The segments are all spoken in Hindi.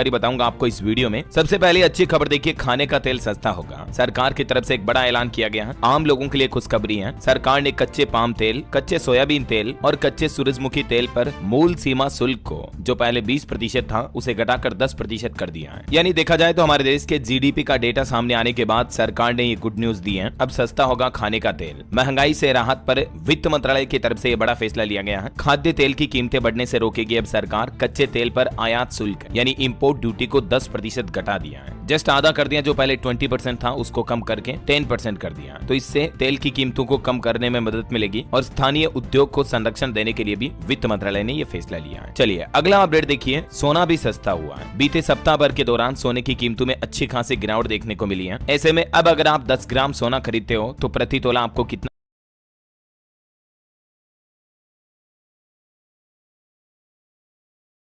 बताऊंगा आपको इस वीडियो में। सबसे पहले अच्छी खबर देखिए, खाने का तेल सस्ता होगा। सरकार की तरफ से एक बड़ा ऐलान किया गया है। आम लोगों के लिए खुशखबरी है। सरकार ने कच्चे पाम तेल, कच्चे सोयाबीन तेल और कच्चे सूरजमुखी तेल पर मूल सीमा शुल्क को जो पहले 20% था उसे घटाकर 10% कर दिया है। यानी देखा जाए तो हमारे देश के जीडीपी का डेटा सामने आने के बाद सरकार ने ये गुड न्यूज दी है। अब सस्ता होगा खाने का तेल। महंगाई से राहत पर वित्त मंत्रालय की तरफ से ये बड़ा फैसला लिया गया है। खाद्य तेल की कीमतें बढ़ने से रोकेगी अब सरकार। कच्चे तेल पर आयात शुल्क यानी इंपोर्ट ड्यूटी को 10% घटा दिया है। जस्ट आधा कर दिया। जो पहले 20% था उसको कम करके 10% कर दिया। तो इससे तेल की कीमतों को कम करने में मदद मिलेगी और स्थानीय उद्योग को संरक्षण देने के लिए भी वित्त मंत्रालय ने यह फैसला लिया है। चलिए अगला अपडेट देखिए, सोना भी सस्ता हुआ है। बीते सप्ताह भर के दौरान सोने की कीमतों में अच्छी खासी गिरावट देखने को मिली है। ऐसे में अब अगर आप 10 ग्राम सोना खरीदते हो तो प्रति तोला आपको कितना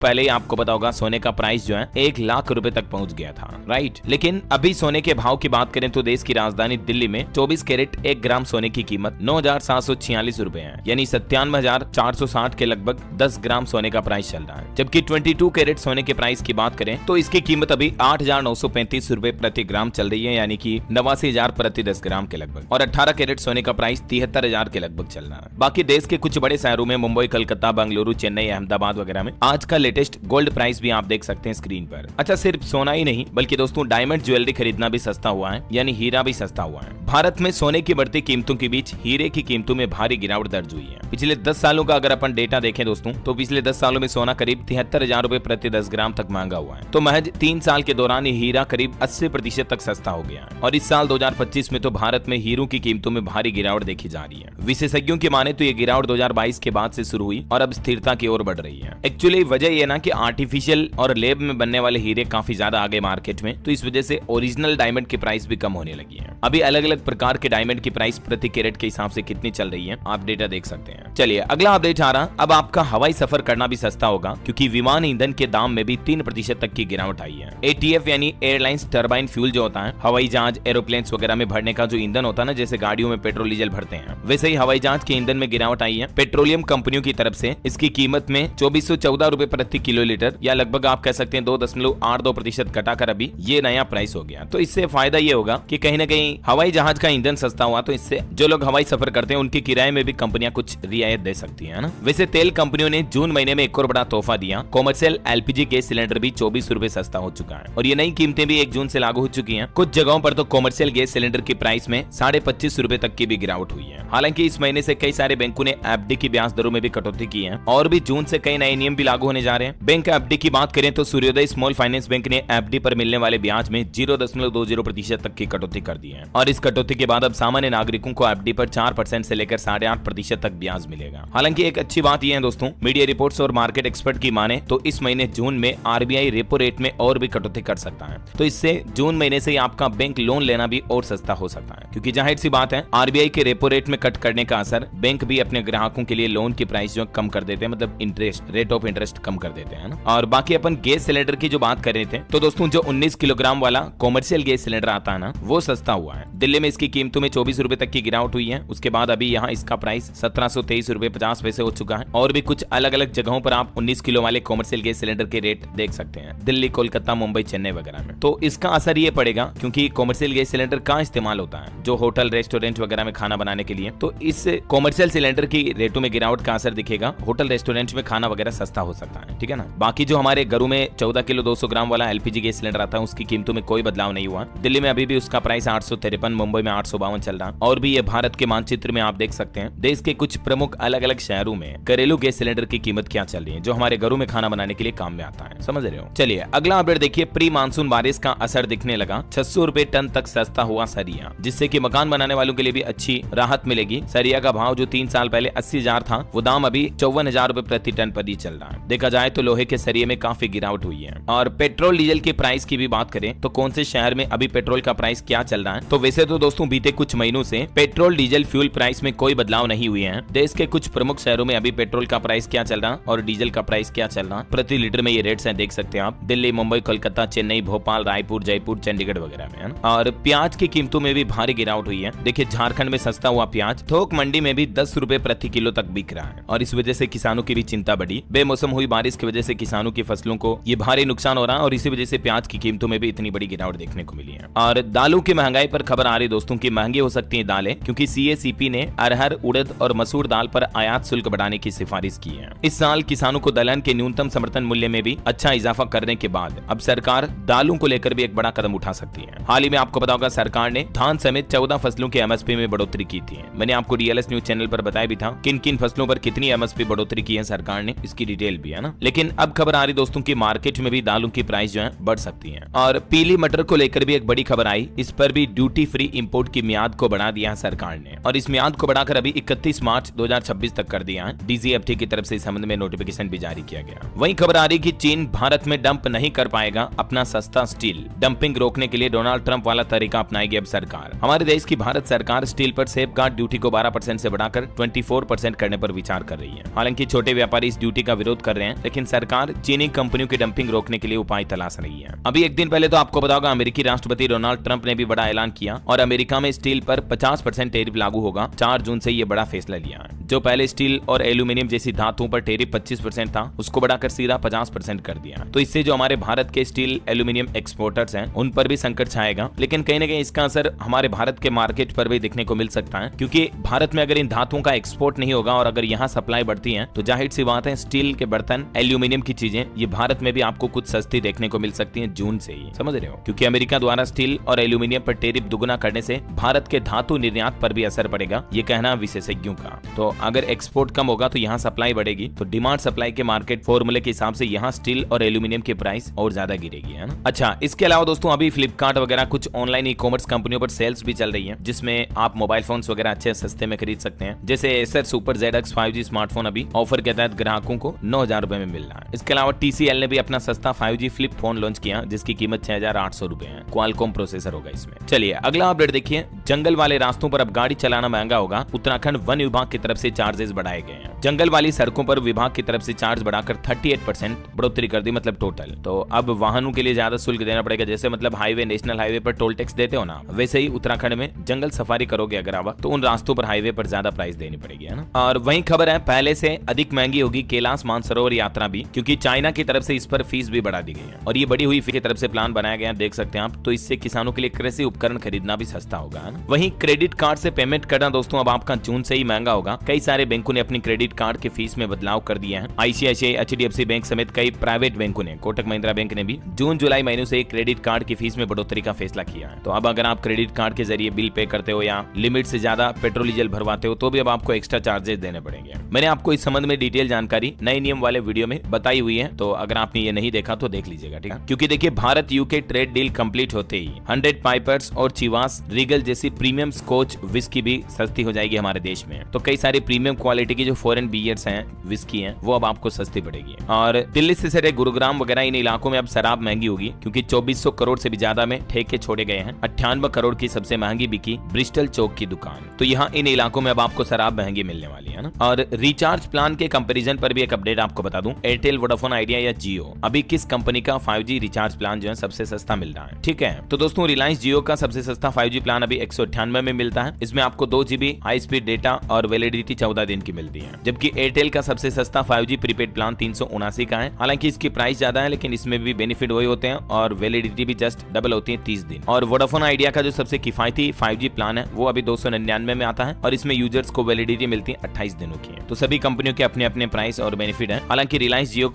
पहले ही आपको पता होगा सोने का प्राइस जो है 1 लाख रुपए तक पहुंच गया था, राइट। लेकिन अभी सोने के भाव की बात करें तो देश की राजधानी दिल्ली में 24 कैरेट 1 ग्राम सोने की कीमत 9,746 रुपए है, यानी 97,460 के लगभग 10 ग्राम सोने का प्राइस चल रहा है। जबकि 22 कैरेट सोने के प्राइस की बात करें तो इसकी कीमत अभी 8,935 रुपए प्रति ग्राम चल रही है, यानी कि 89,000 प्रति 10 ग्राम के लगभग। और 18 कैरेट सोने का प्राइस 73,000 के लगभग चल रहा है। बाकी देश के कुछ बड़े शहरों में मुंबई, कलकत्ता, बेंगलुरु, चेन्नई, अहमदाबाद वगैरह में आज का लेटेस्ट गोल्ड प्राइस भी आप देख सकते हैं स्क्रीन पर। अच्छा, सिर्फ सोना ही नहीं बल्कि दोस्तों डायमंड ज्वेलरी खरीदना भी सस्ता हुआ है, यानी हीरा भी सस्ता हुआ है। भारत में सोने की बढ़ती कीमतों के बीच हीरे की कीमतों में भारी गिरावट दर्ज हुई है। पिछले 10 सालों का अगर अपन डेटा देखें दोस्तों तो पिछले 10 सालों में सोना करीब 73,000 रुपए प्रति 10 ग्राम तक महंगा हुआ है। तो महज 3 साल के दौरान ये हीरा करीब 80% तक सस्ता हो गया है। और इस साल 2025 में तो भारत में हीरों की कीमतों में भारी गिरावट देखी जा रही है। विशेषज्ञों की माने तो ये गिरावट 2022 के बाद से शुरू हुई और अब स्थिरता की ओर बढ़ रही है। एक्चुअली वजह यह ना कि आर्टिफिशियल और लैब में बनने वाले हीरे काफी ज्यादा आ गए मार्केट में, तो इस वजह से ओरिजिनल डायमंड की प्राइस भी कम होने लगी है। अभी अलग अलग प्रकार के डायमंड की प्राइस प्रति कैरेट के हिसाब से कितनी चल रही है आप डेटा देख सकते हैं। चलिए अगला अपडेट आ रहा, अब आपका हवाई सफर करना भी सस्ता होगा क्योंकि विमान ईंधन के दाम में भी 3% तक की गिरावट आई है। ATF यानी एयरलाइंस टर्बाइन फ्यूल जो होता है, हवाई जहाज एरोप्लेन्स वगैरह में भरने का जो ईंधन होता है ना, जैसे गाड़ियों में पेट्रोल डीजल भरते हैं, वैसे ही हवाई जहाज के ईंधन में गिरावट आई है। पेट्रोलियम कंपनियों की तरफ से इसकी कीमत में 2414 रुपए प्रति किलोलीटर या लगभग आप कह सकते हैं 2.82% घटाकर अभी ये नया प्राइस हो गया। तो इससे फायदा ये होगा कि कहीं ना कहीं हवाई जहाज का ईंधन सस्ता हुआ तो इससे जो लोग हवाई सफर करते हैं उनके किराए में भी कंपनियां कुछ रियायत दे सकती है ना। वैसे तेल कंपनियों ने जून महीने में एक और बड़ा तोहफा दिया। कॉमर्शियल LPG गैस सिलेंडर भी 24 रुपए सस्ता हो चुका है और ये नई कीमतें भी 1 जून से लागू हो चुकी है। कुछ जगहों पर तो कॉमर्शियल गैस सिलेंडर की प्राइस में 25.5 रुपए तक की भी गिरावट हुई है। हालांकि इस महीने से कई सारे बैंकों ने FD की ब्याज दरों में भी कटौती की है और भी जून से कई नए नियम भी लागू होने जा रहे हैं। बैंक FD की बात करें तो सूर्योदय स्मॉल फाइनेंस बैंक ने FD पर मिलने वाले ब्याज में 0.20% तक की कटौती कर दी है और इस कटौती के बाद अब सामान्य नागरिकों को FD पर 4% से लेकर 8.5% तक ब्याज मिलेगा। हालांकि एक अच्छी बात यह है दोस्तों, मीडिया रिपोर्ट्स और मार्केट एक्सपर्ट की माने तो इस महीने जून में RBI रेपो रेट में और भी कटौती कर सकता है। तो इससे जून महीने से आपका बैंक लोन लेना भी और सस्ता हो सकता है, क्योंकि जाहिर सी बात है RBI के रेपो रेट में कट करने का असर बैंक भी अपने ग्राहकों के लिए लोन की प्राइस जो कम कर देते हैं, मतलब इंटरेस्ट रेट ऑफ इंटरेस्ट कम कर देते हैं ना। और बाकी अपन गैस सिलेंडर की जो बात कर रहे थे तो दोस्तों जो 19 किलोग्राम वाला कॉमर्शियल गैस सिलेंडर आता है ना, वो सस्ता हुआ है। दिल्ली में इसकी कीमतों में 24 रुपए तक की गिरावट हुई है। उसके बाद अभी यहाँ इसका प्राइस 1723 रुपए 50 पैसे हो चुका है और भी कुछ अलग अलग जगहों पर आप 19 किलो वाले कॉमर्शियल गैस सिलेंडर के रेट देख सकते हैं, दिल्ली, कोलकाता, मुंबई, चेन्नई वगैरह में। तो इसका असर ये पड़ेगा क्योंकि कॉमर्शियल गैस सिलेंडर का इस्तेमाल होता है जो होटल, रेस्टोरेंट वगैरह में खाना बनाने के लिए। तो इस कॉमर्शियल सिलेंडर की रेटों में गिरावट का असर दिखेगा। होटल, रेस्टोरेंट में खाना वगैरह सस्ता हो सकता है, ठीक है ना। बाकी जो हमारे घरों में 14 किलो 200 ग्राम वाला LPG गैस सिलेंडर आता है उसकी कीमतों में कोई बदलाव नहीं हुआ। दिल्ली में अभी भी उसका प्राइस 853, मुंबई में 852 चल रहा है। और भी ये भारत के मानचित्र में आप देख सकते हैं देश के कुछ प्रमुख अलग अलग शहरों में घरेलू गैस सिलेंडर की कीमत क्या चल रही है जो हमारे घरों में खाना बनाने के लिए काम में आता है, समझ रहे हो। चलिए अगला अपडेट देखिए, प्री मानसून बारिश का असर दिखने लगा। 600 रुपए टन तक सस्ता हुआ सरिया, जिससे कि मकान बनाने वालों के लिए भी अच्छी राहत मिलेगी। सरिया का भाव जो 3 साल पहले 80,000 था वो दाम अभी 54,000 रुपए प्रति टन पर ही चल रहा है। देखा जाए तो लोहे के सरिये में काफी गिरावट हुई है। और पेट्रोल डीजल की प्राइस की भी बात करें तो कौन से शहर में अभी पेट्रोल का प्राइस क्या चल रहा है, तो वैसे तो दोस्तों बीते कुछ महीनों से पेट्रोल डीजल फ्यूल प्राइस में कोई बदलाव नहीं हुए हैं। देश के कुछ प्रमुख शहरों में अभी पेट्रोल का प्राइस क्या चल रहा और डीजल का प्राइस क्या चल रहा, प्रति लीटर में ये रेट्स हैं, देख सकते हैं आप। दिल्ली, मुंबई, कोलकाता, चेन्नई, भोपाल, रायपुर, जयपुर, चंडीगढ़ वगैरह में है। और प्याज की कीमतों में भी भारी गिरावट हुई है। देखिए झारखंड में सस्ता हुआ प्याज थोक मंडी में भी 10 रुपए प्रति किलो तक बिक रहा है और इस वजह से किसानों की भी चिंता बढ़ी। बेमौसम हुई बारिश की वजह से किसानों की फसलों को ये भारी नुकसान हो रहा है और इसी वजह से प्याज की कीमतों में भी इतनी बड़ी गिरावट देखने को मिली है। और दालों की महंगाई पर खबर आ रही दोस्तों की महंगी हो सकती है दालें, क्योंकि सीएसीपी ने अरहर, उड़द और मसूर दाल पर आयात शुल्क बढ़ाने की सिफारिश की है। इस साल किसानों को दलहन के न्यूनतम समर्थन मूल्य में भी अच्छा इजाफा करने के बाद अब सरकार दालों को लेकर भी एक बड़ा कदम उठा सकती है। हाल ही में आपको पता होगा सरकार ने धान समेत 14 फसलों के एमएसपी में बढ़ोतरी की थी। मैंने आपको डीएलएस न्यूज चैनल पर बताया भी था किन किन फसलों पर कितनी एमएसपी बढ़ोतरी की है सरकार ने, इसकी डिटेल भी है ना। लेकिन अब खबर आ रही दोस्तों की मार्केट में भी दालों की प्राइस जो है बढ़ सकती है। और पीली मटर को लेकर भी एक बड़ी खबर आई, इस पर भी ड्यूटी फ्री इंपोर्ट की मियाद को बढ़ा दिया है सरकार ने और इस मियाद को बढ़ाकर अभी 31 मार्च 2026 तक कर दिया है। डीजीएफटी की तरफ से इस संबंध में नोटिफिकेशन भी जारी किया गया। वहीं खबर आ रही कि चीन भारत में डंप नहीं कर पाएगा अपना सस्ता स्टील। डंपिंग रोकने के लिए डोनाल्ड ट्रंप वाला तरीका अपनाएगी अब सरकार। हमारे देश की भारत सरकार स्टील पर सेफगार्ड ड्यूटी को 12% से बढ़ाकर 24% करने पर विचार कर रही है। हालांकि छोटे व्यापारी इस ड्यूटी का विरोध कर रहे हैं, लेकिन सरकार चीनी कंपनियों की डंपिंग रोकने के लिए उपाय तलाश रही है। अभी एक दिन पहले तो आपको पता होगा अमेरिकी राष्ट्रपति डोनाल्ड ट्रंप ने भी बड़ा ऐलान किया और अमेरिका में स्टील पर 50% टैरिफ लागू होगा। 4 जून से ये बड़ा फैसला लिया है। जो पहले स्टील और एल्यूमिनियम जैसी धातुओं पर टैरिफ 25% था, उसको बढ़ाकर सीधा 50% कर दिया। तो इससे जो हमारे भारत के स्टील एल्यूमिनियम एक्सपोर्टर्स हैं उन पर भी संकट छाएगा, लेकिन कहीं ना कहीं इसका असर हमारे भारत के मार्केट पर भी दिखने को मिल सकता है, क्योंकि भारत में अगर इन धातुओं का एक्सपोर्ट नहीं होगा और अगर यहाँ सप्लाई बढ़ती है तो जाहिर सी बात है स्टील के बर्तन, एल्यूमिनियम की चीजें ये भारत में भी आपको कुछ सस्ती देखने को मिल सकती है जून से ही, समझ रहे हो। क्योंकि अमेरिका द्वारा स्टील और एल्यूमिनियम पर टैरिफ दुगुना करने से भारत के धातु निर्यात पर भी असर पड़ेगा, ये कहना विशेषज्ञों का। तो अगर एक्सपोर्ट कम होगा तो यहाँ सप्लाई बढ़ेगी, तो डिमांड सप्लाई के मार्केट फॉर्मूले के हिसाब से यहाँ स्टील और एल्यूमिनियम की प्राइस और ज्यादा गिरेगी, है ना। अच्छा, इसके अलावा दोस्तों अभी फ्लिपकार्ट वगैरह कुछ ऑनलाइन ई कॉमर्स कंपनियों पर सेल्स भी चल रही है, जिसमें आप मोबाइल फोन्स वगैरह अच्छे सस्ते में खरीद सकते हैं। जैसे Acer super ZX 5G smartphone अभी ऑफर के तहत ग्राहकों को 9,000 रुपए में मिल रहा है। इसके अलावा TCL ने भी अपना सस्ता 5G फ्लिप फोन लॉन्च किया, जिसकी कीमत 6,800 रुपए है। क्वालकॉम प्रोसेसर होगा इसमें। चलिए अगला अपडेट देखिए। जंगल वाले रास्तों पर अब गाड़ी चलाना महंगा होगा। उत्तराखंड वन विभाग की तरफ से चार्जेस बढ़ाए गए हैं। जंगल वाली सड़कों पर विभाग की तरफ से चार्ज बढ़ाकर 38% बढ़ोतरी कर दी, मतलब टोटल। तो अब वाहनों के लिए ज्यादा शुल्क देना पड़ेगा। जैसे मतलब हाईवे, नेशनल हाईवे पर टोल टैक्स देते हो ना, वैसे ही उत्तराखंड में जंगल सफारी करोगे अगर आप, तो उन रास्तों पर हाईवे पर ज्यादा प्राइस देनी पड़ेगी, है ना। और वहीं खबर है पहले से अधिक महंगी होगी कैलाश मानसरोवर यात्रा भी, क्योंकि चाइना की तरफ से इस पर फीस भी बढ़ा दी गई है और ये बढ़ी हुई फीस की तरफ से प्लान बनाया गया, देख सकते हैं आप। तो इससे किसानों के लिए कृषि उपकरण खरीदना भी सस्ता होगा, है ना। वहीं क्रेडिट कार्ड से पेमेंट करना दोस्तों अब आपका जून से ही महंगा होगा। कई सारे बैंकों ने अपनी क्रेडिट कार्ड की फीस में बदलाव कर दिया है। ICICI, HDFC बैंक समेत कई प्राइवेट बैंकों ने, कोटक महिंद्रा बैंक ने भी जून जुलाई महीनों से क्रेडिट कार्ड की फीस में बढ़ोतरी का फैसला किया है। तो अब अगर आप क्रेडिट कार्ड के जरिए बिल पे करते हो या लिमिट से ज्यादा पेट्रोल डीजल भरवाते हो तो भी अब आपको एक्स्ट्रा चार्जेस देने पड़ेंगे। मैंने आपको इस संबंध में डिटेल जानकारी नए नियम वाले वीडियो में बताई हुई है, तो अगर आपने ये नहीं देखा तो देख लीजिएगा, ठीक है। क्योंकि देखिए Bharat UK trade deal complete होते ही 100 पाइपर्स और चिवास रीगल जैसी प्रीमियम स्कॉच विस्की भी सस्ती हो जाएगी हमारे देश में। तो कई सारी प्रीमियम क्वालिटी की जो फॉरेन बियर्स हैं, विस्की हैं, वो अब आपको सस्ती पड़ेगी। और दिल्ली से सटे गुरुग्राम वगैरह इन इलाकों में अब शराब महंगी होगी, क्योंकि 2400 करोड़ से भी ज्यादा में ठेके छोड़े गए हैं। 98 करोड़ की सबसे महंगी बिकी ब्रिस्टल चौक की दुकान। तो यहाँ इन इलाकों में अब आपको शराब महंगी मिलने वाली है ना। और रिचार्ज प्लान के कंपैरिजन पर भी एक अपडेट आपको बता दूं, एयरटेल, वोडाफोन आइडिया या जियो, अभी किस कंपनी का 5G रिचार्ज प्लान जो है सबसे सस्ता मिल रहा है, ठीक है। तो दोस्तों रिलायंस जियो का सबसे सस्ता 5G प्लान अभी 198 में मिलता है। इसमें आपको 2 GB हाई स्पीड डेटा और वैलिडिटी 14 दिन की मिलती है। जबकि एयरटेल का सबसे सस्ता 5G प्रीपेड प्लान 379 का है। हालांकि इसकी प्राइस ज्यादा है, लेकिन इसमें भी बेनिफिट वही होते हैं और वैलिडिटी भी जस्ट डबल होती है, 30 दिन। और वोडाफोन आइडिया का जो सबसे किफायती 5G प्लान है वो अभी 299 में आता है और इसमें यूजर्स को वैलिडिटी मिलती है 28 दिनों की। तो सभी कंपनियों के अपने अपने प्राइस और बेनिफिट है। हालांकि रिलायंस जियो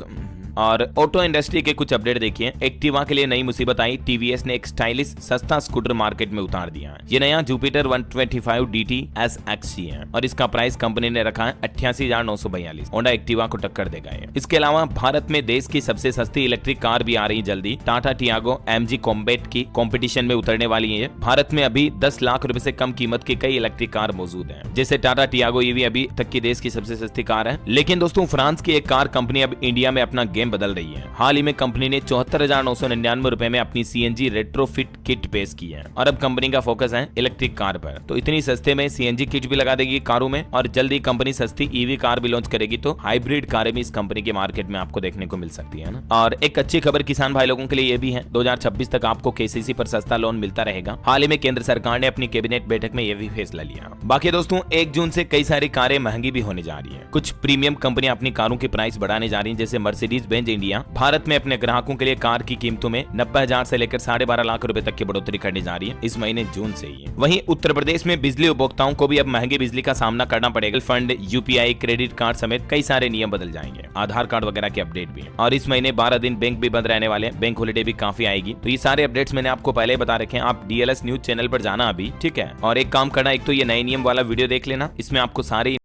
और ऑटो इंडस्ट्री के कुछ अपडेट देखिए। एक्टिवा के लिए नई मुसीबत आई। TVS ने एक स्टाइलिश सस्ता स्कूटर मार्केट में उतार दिया है। ये नया जुपिटर 125 DT SXC है और इसका प्राइस कंपनी ने रखा है 88,942। होंडा एक्टिवा को टक्कर देगा ये। इसके अलावा भारत में देश की सबसे सस्ती इलेक्ट्रिक कार भी आ रही जल्दी। टाटा टियागो MG कॉम्बैट की कंपटीशन में उतरने वाली है। भारत में अभी 10 लाख रुपए से कम कीमत की कई इलेक्ट्रिक कार मौजूद है। जैसे टाटा टियागो, ये भी अभी तक की देश की सबसे सस्ती कार है। लेकिन दोस्तों फ्रांस की एक कार कंपनी अब इंडिया में अपना गेम नेम बदल रही है। हाल ही में कंपनी ने 74,999 रुपए में अपनी सीएनजी रेट्रोफिट किट पेश की है और अब कंपनी का फोकस है इलेक्ट्रिक कार पर। तो इतनी सस्ते में सीएनजी किट भी लगा देगी कारों में और जल्दी कंपनी सस्ती ईवी कार भी लॉन्च करेगी, तो हाइब्रिड कारें भी इस कंपनी के मार्केट में आपको देखने को मिल सकती है ना। और एक अच्छी खबर किसान भाई लोगों के लिए ये भी है, 2026 तक आपको केसीसी पर सस्ता लोन मिलता रहेगा। हाल ही में केंद्र सरकार ने अपनी कैबिनेट बैठक में यह भी फैसला लिया। बाकी दोस्तों 1 जून से कई सारी कारें महंगी भी होने जा रही है। कुछ प्रीमियम कंपनियां अपनी कारों की प्राइस बढ़ाने जा रही हैं, जैसे मर्सिडीज बेंज इंडिया भारत में अपने ग्राहकों के लिए कार की कीमतों में 90,000 से लेकर 12.5 लाख रुपए तक की बढ़ोतरी करने जा रही है इस महीने जून से ही। वहीं उत्तर प्रदेश में बिजली उपभोक्ताओं को भी अब महंगी बिजली का सामना करना पड़ेगा। फंड, यूपीआई, क्रेडिट कार्ड समेत कई सारे नियम बदल जाएंगे। आधार कार्ड वगैरह के अपडेट भी, और इस महीने 12 दिन बैंक भी बंद रहने वाले हैं। बैंक हॉलिडे भी काफी आएगी। तो ये सारे अपडेट्स मैंने आपको पहले ही बता रखे हैं। आप डीएलएस न्यूज चैनल पर जाना अभी, ठीक है, और एक काम करना, एक तो ये नए नियम वाला वीडियो देख लेना, इसमें आपको सारे